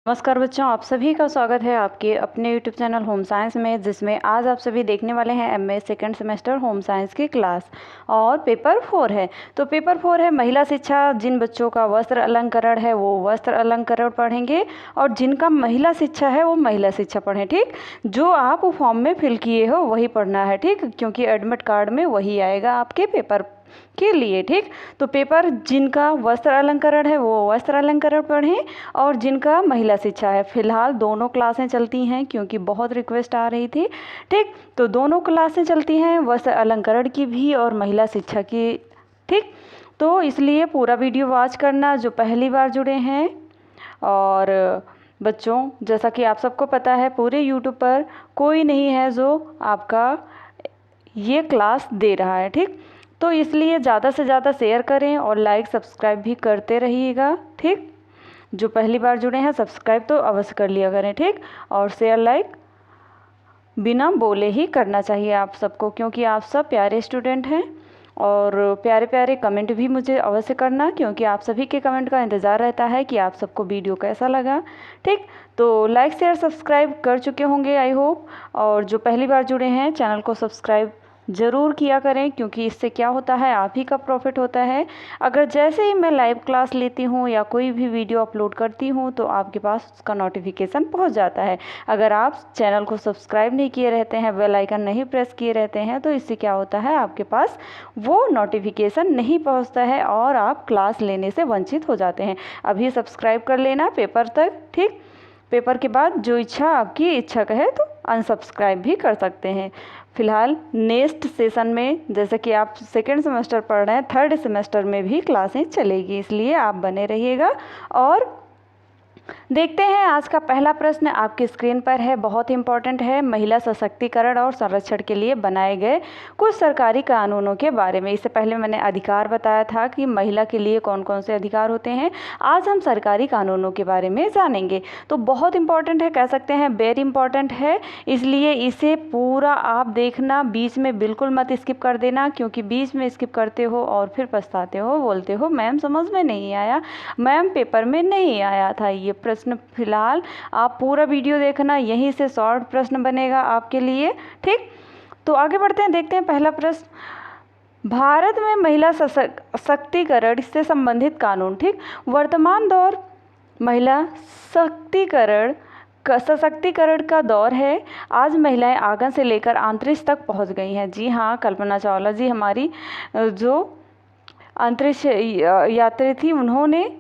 नमस्कार बच्चों, आप सभी का स्वागत है आपके अपने यूट्यूब चैनल होम साइंस में, जिसमें आज आप सभी देखने वाले हैं MA second semester home science की क्लास। और पेपर 4 है। तो पेपर 4 है महिला शिक्षा। जिन बच्चों का वस्त्र अलंकरण है वो वस्त्र अलंकरण पढ़ेंगे, और जिनका महिला शिक्षा है वो महिला शिक्षा पढ़ें। ठीक, जो आप फॉर्म में फिल किए हो वही पढ़ना है। ठीक, क्योंकि एडमिट कार्ड में वही आएगा आपके पेपर के लिए। ठीक, तो पेपर जिनका वस्त्र अलंकरण है वो वस्त्र अलंकरण पढ़ें, और जिनका महिला शिक्षा है। फिलहाल दोनों क्लासें चलती हैं क्योंकि बहुत रिक्वेस्ट आ रही थी। ठीक, तो दोनों क्लासें चलती हैं, वस्त्र अलंकरण की भी और महिला शिक्षा की। ठीक, तो इसलिए पूरा वीडियो वॉच करना जो पहली बार जुड़े हैं। और बच्चों, जैसा कि आप सबको पता है, पूरे यूट्यूब पर कोई नहीं है जो आपका ये क्लास दे रहा है। ठीक, तो इसलिए ज़्यादा से ज़्यादा शेयर करें और लाइक सब्सक्राइब भी करते रहिएगा। ठीक, जो पहली बार जुड़े हैं सब्सक्राइब तो अवश्य कर लिया करें। ठीक, और शेयर लाइक बिना बोले ही करना चाहिए आप सबको, क्योंकि आप सब प्यारे स्टूडेंट हैं। और प्यारे प्यारे कमेंट भी मुझे अवश्य करना, क्योंकि आप सभी के कमेंट का इंतज़ार रहता है कि आप सबको वीडियो कैसा लगा। ठीक, तो लाइक शेयर सब्सक्राइब कर चुके होंगे आई होप। और जो पहली बार जुड़े हैं चैनल को सब्सक्राइब ज़रूर किया करें, क्योंकि इससे क्या होता है, आप ही का प्रॉफिट होता है। अगर जैसे ही मैं लाइव क्लास लेती हूँ या कोई भी वीडियो अपलोड करती हूँ तो आपके पास उसका नोटिफिकेशन पहुँच जाता है। अगर आप चैनल को सब्सक्राइब नहीं किए रहते हैं, बेल आइकन नहीं प्रेस किए रहते हैं, तो इससे क्या होता है, आपके पास वो नोटिफिकेशन नहीं पहुँचता है और आप क्लास लेने से वंचित हो जाते हैं। अभी सब्सक्राइब कर लेना पेपर तक। ठीक, पेपर के बाद जो इच्छा आपकी इच्छा कहे तो अनसब्सक्राइब भी कर सकते हैं। फिलहाल नेक्स्ट सेशन में, जैसे कि आप सेकेंड सेमेस्टर पढ़ रहे हैं, थर्ड सेमेस्टर में भी क्लासें चलेगी, इसलिए आप बने रहिएगा। और देखते हैं आज का पहला प्रश्न आपकी स्क्रीन पर है, बहुत इंपॉर्टेंट है। महिला सशक्तिकरण और संरक्षण के लिए बनाए गए कुछ सरकारी कानूनों के बारे में। इससे पहले मैंने अधिकार बताया था कि महिला के लिए कौन कौन से अधिकार होते हैं। आज हम सरकारी कानूनों के बारे में जानेंगे। तो बहुत इंपॉर्टेंट है, कह सकते हैं वेरी इंपॉर्टेंट है, इसलिए इसे पूरा आप देखना, बीच में बिल्कुल मत स्किप कर देना, क्योंकि बीच में स्किप करते हो और फिर पछताते हो, बोलते हो मैम समझ में नहीं आया, मैम पेपर में नहीं आया था ये प्रश्न। फिलहाल आप पूरा वीडियो देखना, यहीं से शॉर्ट प्रश्न बनेगा आपके लिए। ठीक, तो आगे बढ़ते हैं, देखते हैं पहला प्रश्न। भारत में महिला सशक्तिकरण से संबंधित कानून। ठीक, वर्तमान दौर महिला सशक्तिकरण का दौर है। आज महिलाएं आंगन से लेकर अंतरिक्ष तक पहुंच गई हैं। जी हाँ, कल्पना चावला जी हमारी जो अंतरिक्ष यात्री थी, उन्होंने,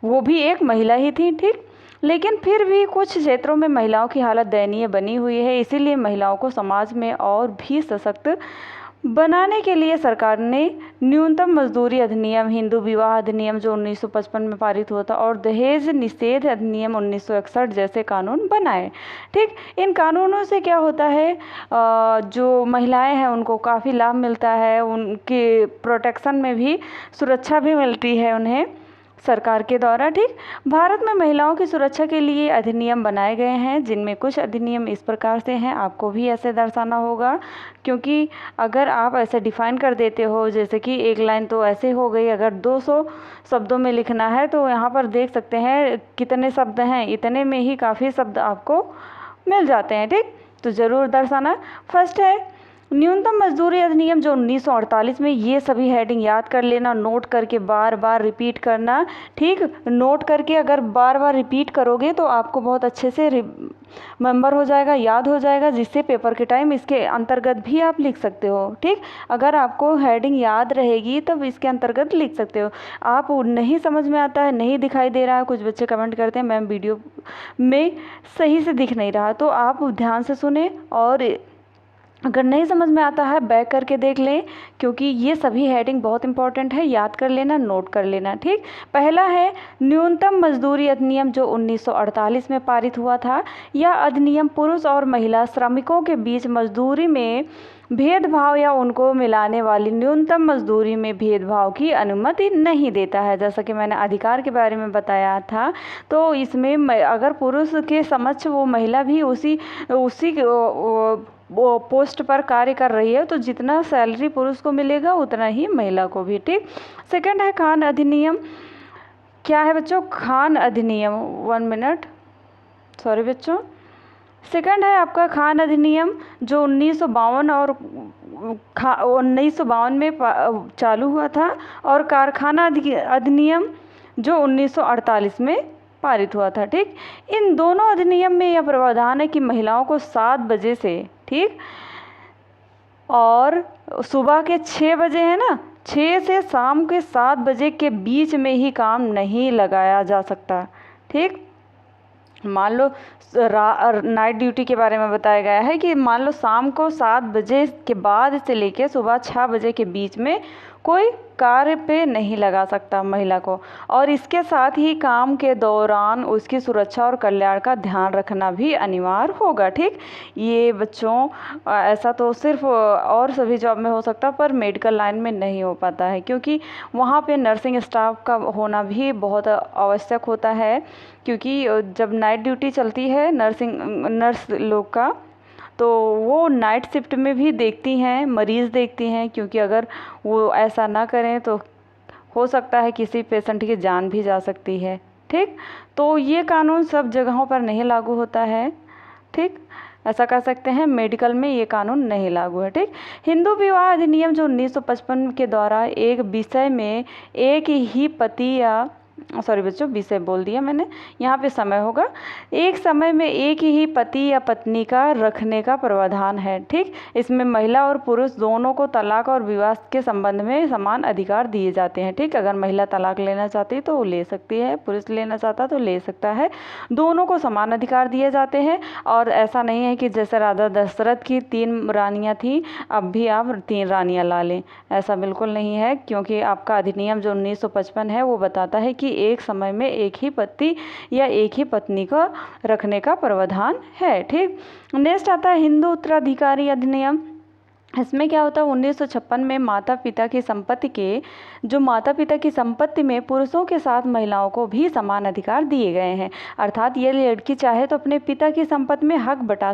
वो भी एक महिला ही थी। ठीक, लेकिन फिर भी कुछ क्षेत्रों में महिलाओं की हालत दयनीय बनी हुई है। इसीलिए महिलाओं को समाज में और भी सशक्त बनाने के लिए सरकार ने न्यूनतम मजदूरी अधिनियम, हिंदू विवाह अधिनियम जो 1955 में पारित हुआ था, और दहेज निषेध अधिनियम 1961 जैसे कानून बनाए। ठीक, इन कानूनों से क्या होता है, जो महिलाएं हैं उनको काफ़ी लाभ मिलता है, उनके प्रोटेक्शन में भी सुरक्षा भी मिलती है उन्हें सरकार के द्वारा। ठीक, भारत में महिलाओं की सुरक्षा के लिए अधिनियम बनाए गए हैं, जिनमें कुछ अधिनियम इस प्रकार से हैं, आपको भी ऐसे दर्शाना होगा, क्योंकि अगर आप ऐसे डिफाइन कर देते हो, जैसे कि एक लाइन तो ऐसे हो गई, अगर 200 शब्दों में लिखना है तो यहाँ पर देख सकते हैं कितने शब्द हैं, इतने में ही काफ़ी शब्द आपको मिल जाते हैं। ठीक, तो ज़रूर दर्शाना। फर्स्ट है न्यूनतम मजदूरी अधिनियम जो 1948 में, ये सभी हेडिंग याद कर लेना, नोट करके बार बार रिपीट करना। ठीक, नोट करके अगर बार बार रिपीट करोगे तो आपको बहुत अच्छे से रिमेंबर हो जाएगा, याद हो जाएगा, जिससे पेपर के टाइम इसके अंतर्गत भी आप लिख सकते हो। ठीक, अगर आपको हेडिंग याद रहेगी तब इसके अंतर्गत लिख सकते हो। आप नहीं समझ में आता है, नहीं दिखाई दे रहा है, कुछ बच्चे कमेंट करते हैं मैम वीडियो में सही से दिख नहीं रहा, तो आप ध्यान से सुने, और अगर नहीं समझ में आता है बैक करके देख लें, क्योंकि ये सभी हेडिंग बहुत इंपॉर्टेंट है, याद कर लेना, नोट कर लेना। ठीक, पहला है न्यूनतम मजदूरी अधिनियम जो 1948 में पारित हुआ था। यह अधिनियम पुरुष और महिला श्रमिकों के बीच मजदूरी में भेदभाव या उनको मिलाने वाली न्यूनतम मजदूरी में भेदभाव की अनुमति नहीं देता है। जैसा कि मैंने अधिकार के बारे में बताया था, तो इसमें अगर पुरुष के समक्ष वो महिला भी उसी वो पोस्ट पर कार्य कर रही है, तो जितना सैलरी पुरुष को मिलेगा उतना ही महिला को भी। ठीक, सेकंड है खान अधिनियम क्या है बच्चों? खान अधिनियम। 1 मिनट, सॉरी बच्चों। सेकंड है आपका खान अधिनियम, जो 1952 और 1952 में चालू हुआ था, और कारखाना अधिनियम जो 1948 में पारित हुआ था। ठीक, इन दोनों अधिनियम में यह प्रावधान है कि महिलाओं को 7 बजे से, ठीक, और सुबह के 6 बजे है ना, 6 से शाम के 7 बजे के बीच में ही काम नहीं लगाया जा सकता। ठीक, मान लो नाइट ड्यूटी के बारे में बताया गया है कि मान लो शाम को 7 बजे के बाद से लेकर सुबह 6 बजे के बीच में कोई कार्य पे नहीं लगा सकता महिला को, और इसके साथ ही काम के दौरान उसकी सुरक्षा और कल्याण का ध्यान रखना भी अनिवार्य होगा। ठीक, ये बच्चों ऐसा तो सिर्फ और सभी जॉब में हो सकता, पर मेडिकल लाइन में नहीं हो पाता है, क्योंकि वहाँ पे नर्सिंग स्टाफ का होना भी बहुत आवश्यक होता है, क्योंकि जब नाइट ड्यूटी चलती है नर्स लोग का, तो वो नाइट शिफ्ट में भी देखती हैं, मरीज़ देखती हैं, क्योंकि अगर वो ऐसा ना करें तो हो सकता है किसी पेशेंट की जान भी जा सकती है। ठीक, तो ये कानून सब जगहों पर नहीं लागू होता है। ठीक, ऐसा कह सकते हैं मेडिकल में ये कानून नहीं लागू है। ठीक, हिंदू विवाह अधिनियम जो 1955 के द्वारा एक विषय में एक ही पति या सॉरी बच्चों, विषय बोल दिया मैंने, यहाँ पे समय होगा, एक समय में एक ही पति या पत्नी का रखने का प्रावधान है। ठीक, इसमें महिला और पुरुष दोनों को तलाक और विवाह के संबंध में समान अधिकार दिए जाते हैं। ठीक, अगर महिला तलाक लेना चाहती तो वो ले सकती है, पुरुष लेना चाहता तो ले सकता है, दोनों को समान अधिकार दिए जाते हैं। और ऐसा नहीं है कि जैसे राजा दशरथ की 3 रानियाँ थी, अब भी आप 3 रानियाँ ला लें, ऐसा बिल्कुल नहीं है, क्योंकि आपका अधिनियम जो 1955 है वो बताता है कि एक समय में एक ही पति या एक ही पत्नी को रखने का प्रावधान है। ठीक, नेक्स्ट आता है हिंदू उत्तराधिकारी अधिनियम। इसमें क्या होता है, 1956 में माता पिता की संपत्ति में पुरुषों के साथ महिलाओं को भी समान अधिकार दिए गए हैं। अर्थात ये लड़की चाहे तो अपने पिता की संपत्ति में हक बटा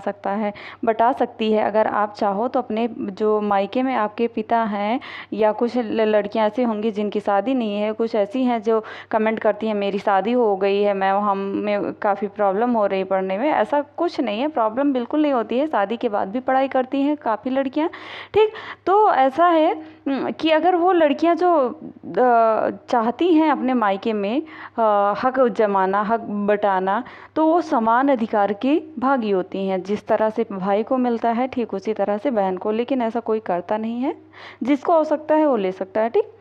सकती है। अगर आप चाहो तो अपने जो मायके में आपके पिता हैं, या कुछ लड़कियां ऐसी होंगी जिनकी शादी नहीं है, कुछ ऐसी हैं जो कमेंट करती हैं मेरी शादी हो गई है, हमें काफ़ी प्रॉब्लम हो रही है पढ़ने में। ऐसा कुछ नहीं है, प्रॉब्लम बिल्कुल नहीं होती है, शादी के बाद भी पढ़ाई करती हैं काफ़ी लड़कियाँ। ठीक, तो ऐसा है कि अगर वो लड़कियां जो चाहती हैं अपने मायके में हक जमाना, हक बटाना, तो वो समान अधिकार की भागी होती हैं। जिस तरह से भाई को मिलता है ठीक उसी तरह से बहन को, लेकिन ऐसा कोई करता नहीं है, जिसको हो सकता है वो ले सकता है। ठीक,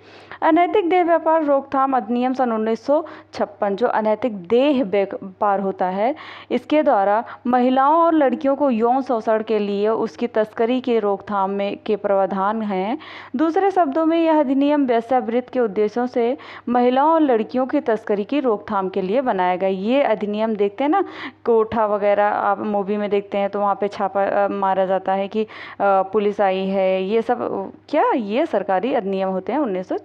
अनैतिक देह व्यापार रोकथाम अधिनियम सन 1956, जो अनैतिक देह व्यापार होता है, इसके द्वारा महिलाओं और लड़कियों को यौन शोषण के लिए उसकी तस्करी के रोकथाम में के प्रावधान हैं। दूसरे शब्दों में यह अधिनियम वेश्यावृत्ति के उद्देश्यों से महिलाओं और लड़कियों की तस्करी की रोकथाम के लिए बनाया गया। ये अधिनियम देखते हैं ना, कोठा वगैरह आप मूवी में देखते हैं तो वहाँ पे छापा मारा जाता है कि पुलिस आई है, ये सब क्या ये सरकारी अधिनियम होते हैं 1900।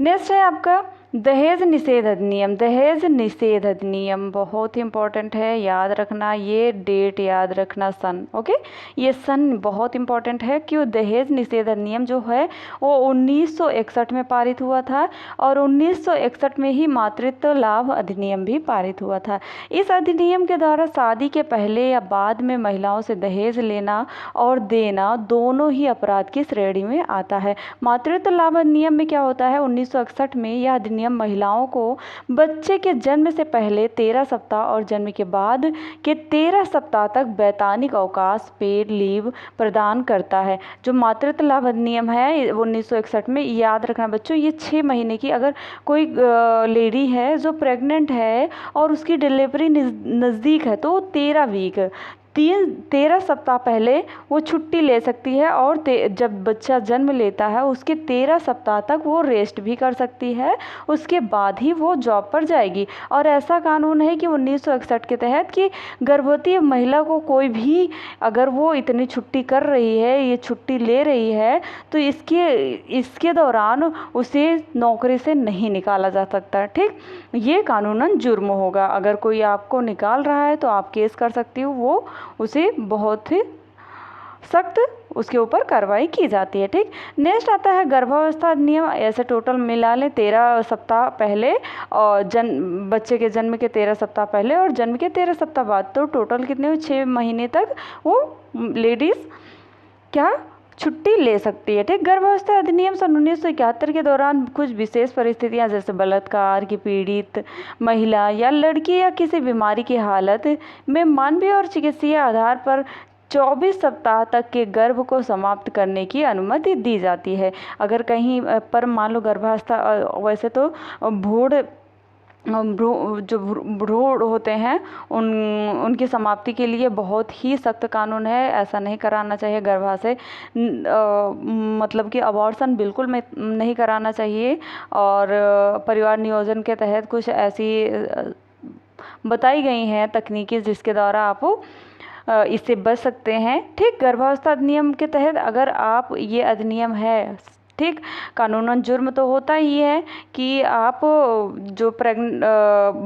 नेक्स्ट है आपका दहेज निषेध अधिनियम। दहेज निषेध अधिनियम बहुत ही इंपॉर्टेंट है, याद रखना, ये डेट याद रखना, सन। ओके, ये सन बहुत इंपॉर्टेंट है, क्यों? दहेज निषेध अधिनियम जो है वो 1961 में पारित हुआ था, और 1961 में ही मातृत्व लाभ अधिनियम भी पारित हुआ था। इस अधिनियम के द्वारा शादी के पहले या बाद में महिलाओं से दहेज लेना और देना दोनों ही अपराध की श्रेणी में आता है। मातृत्व लाभ अधिनियम में क्या होता है, 1961 में यह अधिनियम महिलाओं को बच्चे के जन्म से पहले 13 सप्ताह और जन्म के बाद के 13 सप्ताह तक वैधानिक अवकाश पेड लीव प्रदान करता है। जो मातृत्व लाभ अधिनियम है 1961 में, याद रखना बच्चों, ये 6 महीने की अगर कोई लेडी है जो प्रेग्नेंट है और उसकी डिलीवरी नज़दीक है तो 13 सप्ताह पहले वो छुट्टी ले सकती है, और जब बच्चा जन्म लेता है उसके 13 सप्ताह तक वो रेस्ट भी कर सकती है, उसके बाद ही वो जॉब पर जाएगी। और ऐसा कानून है कि 1961 के तहत कि गर्भवती महिला को कोई भी अगर वो इतनी छुट्टी कर रही है, ये छुट्टी ले रही है, तो इसके दौरान उसे नौकरी से नहीं निकाला जा सकता। ठीक, ये कानूनन जुर्म होगा। अगर कोई आपको निकाल रहा है तो आप केस कर सकती हो, वो उसे बहुत ही सख्त उसके ऊपर कार्रवाई की जाती है। ठीक, नेक्स्ट आता है गर्भावस्था अधिनियम। ऐसे टोटल मिला लें 13 सप्ताह पहले और बच्चे के जन्म के 13 सप्ताह पहले और जन्म के 13 सप्ताह बाद, तो टोटल कितने हुए, 6 महीने तक वो लेडीज़ क्या छुट्टी ले सकती है। ठीक, गर्भावस्था अधिनियम सन 1971 के दौरान कुछ विशेष परिस्थितियां जैसे बलात्कार की पीड़ित महिला या लड़की या किसी बीमारी की हालत में मानवीय और चिकित्सीय आधार पर 24 सप्ताह तक के गर्भ को समाप्त करने की अनुमति दी जाती है। अगर कहीं पर मान लो गर्भावस्था, वैसे तो जो भ्रूण होते हैं उनकी समाप्ति के लिए बहुत ही सख्त कानून है। ऐसा नहीं कराना चाहिए गर्भाशय, मतलब कि अबॉर्शन बिल्कुल नहीं कराना चाहिए। और परिवार नियोजन के तहत कुछ ऐसी बताई गई हैं तकनीकें जिसके द्वारा आप इससे बच सकते हैं। ठीक, गर्भावस्था अधिनियम के तहत अगर आप, ये अधिनियम है, ठीक, कानूनन जुर्म तो होता ही है कि आप जो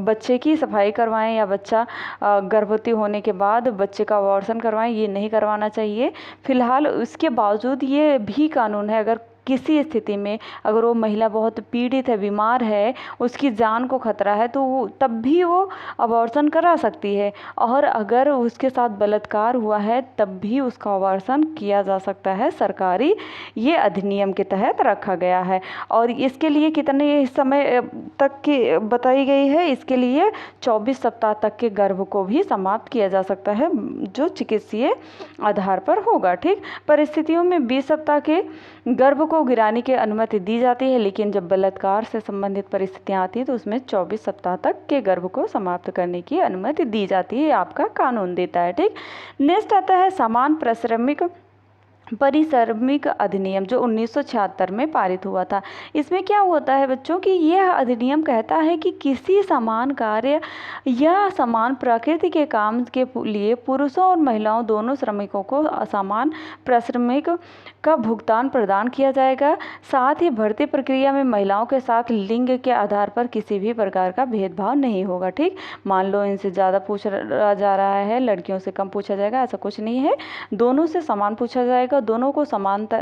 बच्चे की सफाई करवाएं या बच्चा गर्भवती होने के बाद बच्चे का अबॉर्शन करवाएं, ये नहीं करवाना चाहिए। फिलहाल उसके बावजूद ये भी कानून है, अगर किसी स्थिति में अगर वो महिला बहुत पीड़ित है, बीमार है, उसकी जान को खतरा है, तो तब भी वो अबॉर्शन करा सकती है। और अगर उसके साथ बलात्कार हुआ है तब भी उसका अबॉर्शन किया जा सकता है, सरकारी ये अधिनियम के तहत रखा गया है। और इसके लिए कितने समय तक की बताई गई है, इसके लिए 24 सप्ताह तक के गर्भ को भी समाप्त किया जा सकता है जो चिकित्सीय आधार पर होगा। ठीक, परिस्थितियों में 20 सप्ताह के गर्भ को गिराने की अनुमति दी जाती है, लेकिन जब बलात्कार से संबंधित परिस्थितियां आती हैं तो उसमें 24 सप्ताह तक के गर्भ को समाप्त करने की अनुमति दी जाती है, आपका कानून देता है। ठीक, नेक्स्ट आता है समान परिश्रमिक अधिनियम जो 1976 में पारित हुआ था। इसमें क्या होता है बच्चों कि यह अधिनियम कहता है कि किसी समान कार्य या समान प्रकृति के काम के लिए पुरुषों और महिलाओं दोनों श्रमिकों को समान परिश्रमिक का भुगतान प्रदान किया जाएगा। साथ ही भर्ती प्रक्रिया में महिलाओं के साथ लिंग के आधार पर किसी भी प्रकार का भेदभाव नहीं होगा। ठीक, मान लो इनसे ज़्यादा पूछा जा रहा है, लड़कियों से कम पूछा जाएगा, ऐसा कुछ नहीं है, दोनों से समान पूछा जाएगा, दोनों को समानता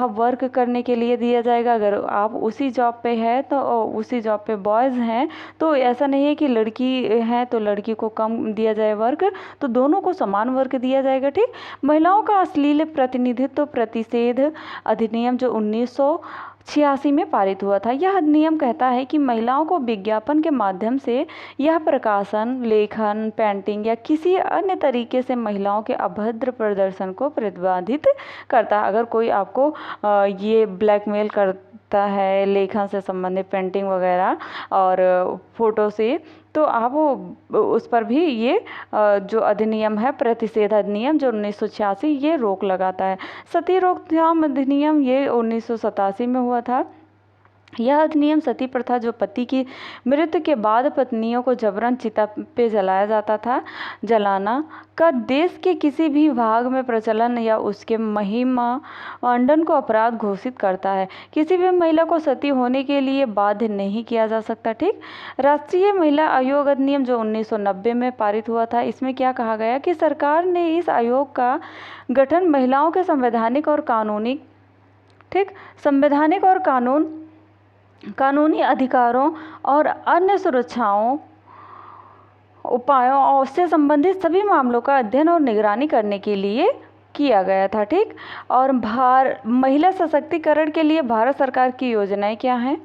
वर्क करने के लिए दिया जाएगा। अगर आप उसी जॉब पे है तो उसी जॉब पे बॉयज़ हैं तो ऐसा नहीं है कि लड़की है तो लड़की को कम दिया जाए वर्क, तो दोनों को समान वर्क दिया जाएगा। ठीक, महिलाओं का अश्लील प्रतिनिधित्व प्रतिषेध अधिनियम जो 1986 में पारित हुआ था। यह अधिनियम कहता है कि महिलाओं को विज्ञापन के माध्यम से यह प्रकाशन, लेखन, पेंटिंग या किसी अन्य तरीके से महिलाओं के अभद्र प्रदर्शन को प्रतिबंधित करता है। अगर कोई आपको ये ब्लैकमेल करता है लेखन से संबंधित, पेंटिंग वगैरह और फोटो से, तो आप उस पर भी ये जो अधिनियम है प्रतिषेध अधिनियम जो 1986 ये रोक लगाता है। सती रोकथाम अधिनियम ये 1987 में हुआ था। यह अधिनियम सती प्रथा जो पति की मृत्यु के बाद पत्नियों को जबरन चिता पे जलाया जाता था, जलाना का देश के किसी भी भाग में प्रचलन या उसके महिमांडन को अपराध घोषित करता है। किसी भी महिला को सती होने के लिए बाध्य नहीं किया जा सकता। ठीक, राष्ट्रीय महिला आयोग अधिनियम जो 1990 में पारित हुआ था, इसमें क्या कहा गया कि सरकार ने इस आयोग का गठन महिलाओं के संवैधानिक और कानूनी अधिकारों और अन्य सुरक्षाओं उपायों और उससे संबंधित सभी मामलों का अध्ययन और निगरानी करने के लिए किया गया था। ठीक, और महिला सशक्तिकरण के लिए भारत सरकार की योजनाएं क्या हैं?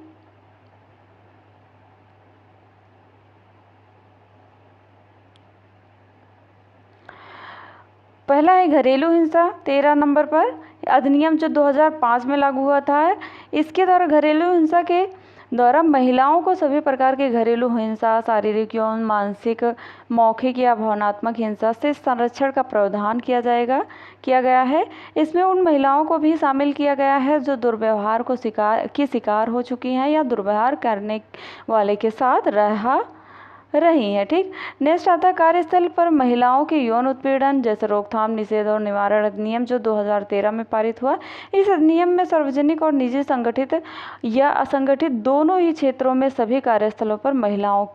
पहला है घरेलू हिंसा, 13 नंबर पर अधिनियम जो 2005 में लागू हुआ था। इसके द्वारा घरेलू हिंसा के द्वारा महिलाओं को सभी प्रकार के घरेलू हिंसा, शारीरिक, यौन, मानसिक, मौखिक या भावनात्मक हिंसा से संरक्षण का प्रावधान किया गया है। इसमें उन महिलाओं को भी शामिल किया गया है जो दुर्व्यवहार की शिकार हो चुकी हैं या दुर्व्यवहार करने वाले के साथ रही हैं। ठीक, नेक्स्ट आता है कार्यस्थल पर महिलाओं के यौन उत्पीड़न जैसे रोकथाम, निषेध और निवारण अधिनियम जो 2013 में पारित हुआ। इस अधिनियम में सार्वजनिक और निजी, संगठित या असंगठित दोनों ही क्षेत्रों में सभी कार्यस्थलों पर महिलाओं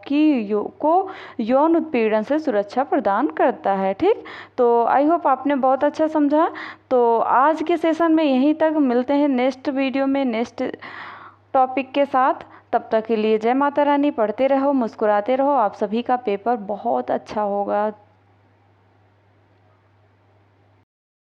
को यौन उत्पीड़न से सुरक्षा प्रदान करता है। ठीक, तो आई होप आपने बहुत अच्छा समझा। तो आज के सेशन में यहीं तक, मिलते हैं नेक्स्ट वीडियो में नेक्स्ट टॉपिक के साथ। तब तक के लिए जय माता रानी, पढ़ते रहो, मुस्कुराते रहो, आप सभी का पेपर बहुत अच्छा होगा।